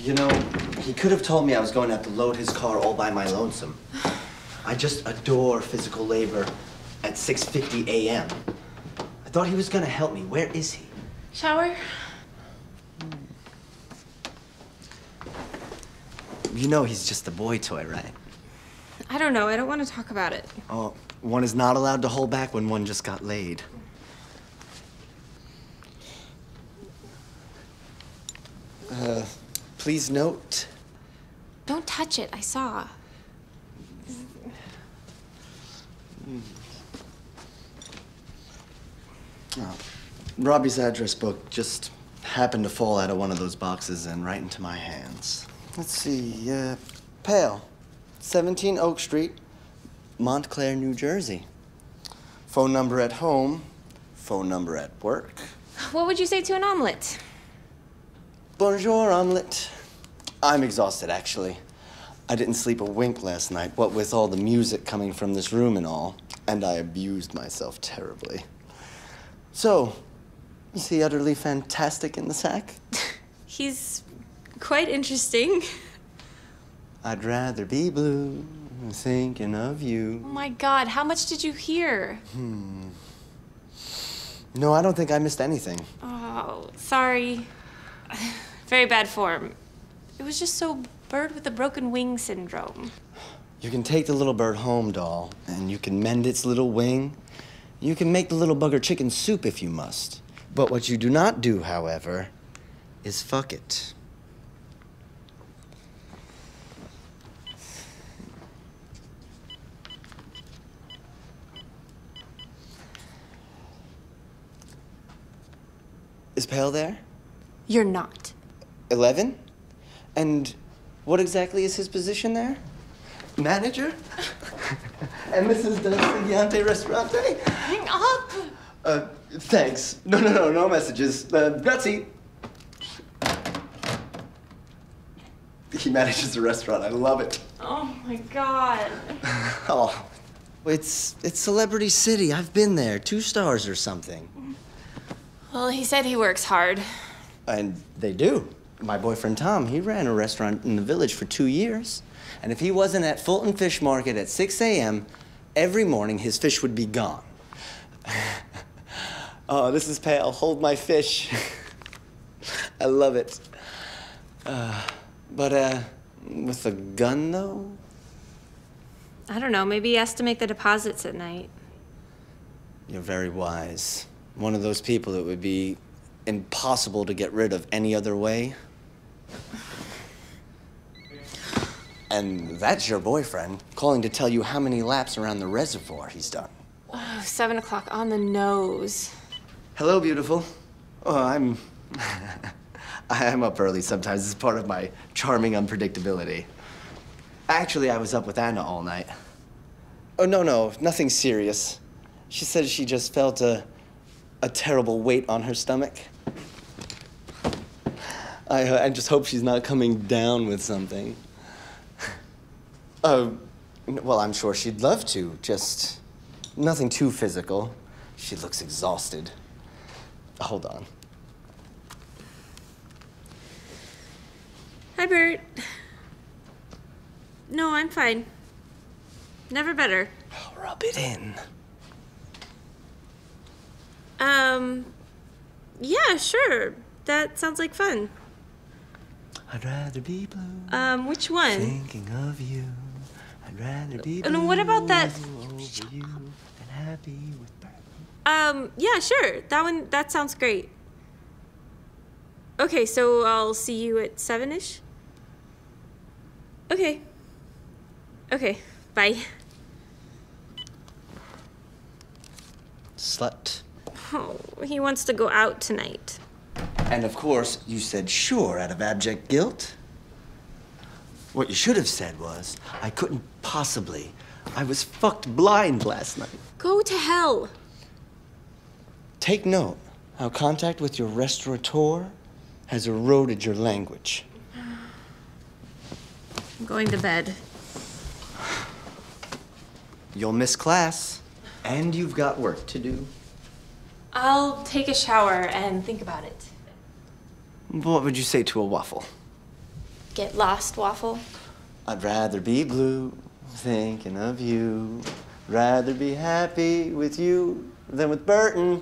You know, he could have told me I was going to have to load his car all by my lonesome. I just adore physical labor at 6:50 a.m. I thought he was going to help me. Where is he? Shower? You know he's just a boy toy, right? I don't know. I don't want to talk about it. Oh, one is not allowed to hold back when one just got laid. Please note. Don't touch it. I saw. Oh, Robbie's address book just happened to fall out of one of those boxes and right into my hands. Let's see, Pale, 17 Oak Street, Montclair, New Jersey. Phone number at home, phone number at work. What would you say to an omelet? Bonjour, omelet. I'm exhausted, actually. I didn't sleep a wink last night, what with all the music coming from this room and all, and I abused myself terribly. So, is he utterly fantastic in the sack? He's quite interesting. I'd rather be blue, thinking of you. Oh my God, how much did you hear? No, I don't think I missed anything. Oh, sorry. Very bad form. It was just so bird with a broken wing syndrome. You can take the little bird home, doll, and you can mend its little wing. You can make the little bugger chicken soup if you must. But what you do not do, however, is fuck it. Is Pale there? You're not. 11? And what exactly is his position there? Manager? And Mrs. D'Infigante Restaurante? Hang up! Thanks. No messages. Grazie. He manages the restaurant. I love it. Oh my God. Oh, it's Celebrity City. I've been there. 2 stars or something. Well, he said he works hard. And they do. My boyfriend Tom, he ran a restaurant in the village for 2 years. And if he wasn't at Fulton Fish Market at 6 a.m., every morning his fish would be gone. Oh, this is Pale. Hold my fish. I love it. But with a gun, though? I don't know, maybe he has to make the deposits at night. You're very wise. One of those people that would be impossible to get rid of any other way. And that's your boyfriend, calling to tell you how many laps around the reservoir he's done. Oh, 7 o'clock on the nose. Hello, beautiful. Oh, I'm up early sometimes. It's part of my charming unpredictability. Actually, I was up with Anna all night. Oh, no, nothing serious. She said she just felt a terrible weight on her stomach. I just hope she's not coming down with something. Well, I'm sure she'd love to, just nothing too physical. She looks exhausted. Hold on. Hi, Bert. No, I'm fine. Never better. Oh, rub it in. Yeah, sure. That sounds like fun. I'd rather be blue. Which one? Thinking of you. I'd rather be blue. And what about that? Over you than happy with Bert. Yeah, sure. That sounds great. Okay, so I'll see you at 7-ish? Okay. Okay, bye. Slut. Oh, he wants to go out tonight. And of course, you said sure out of abject guilt. What you should have said was, I couldn't possibly. I was fucked blind last night. Go to hell. Take note how contact with your restaurateur has eroded your language. I'm going to bed. You'll miss class, and you've got work to do. I'll take a shower and think about it. What would you say to a waffle? Get lost, Waffle? I'd rather be blue, thinking of you. Rather be happy with you than with Burton.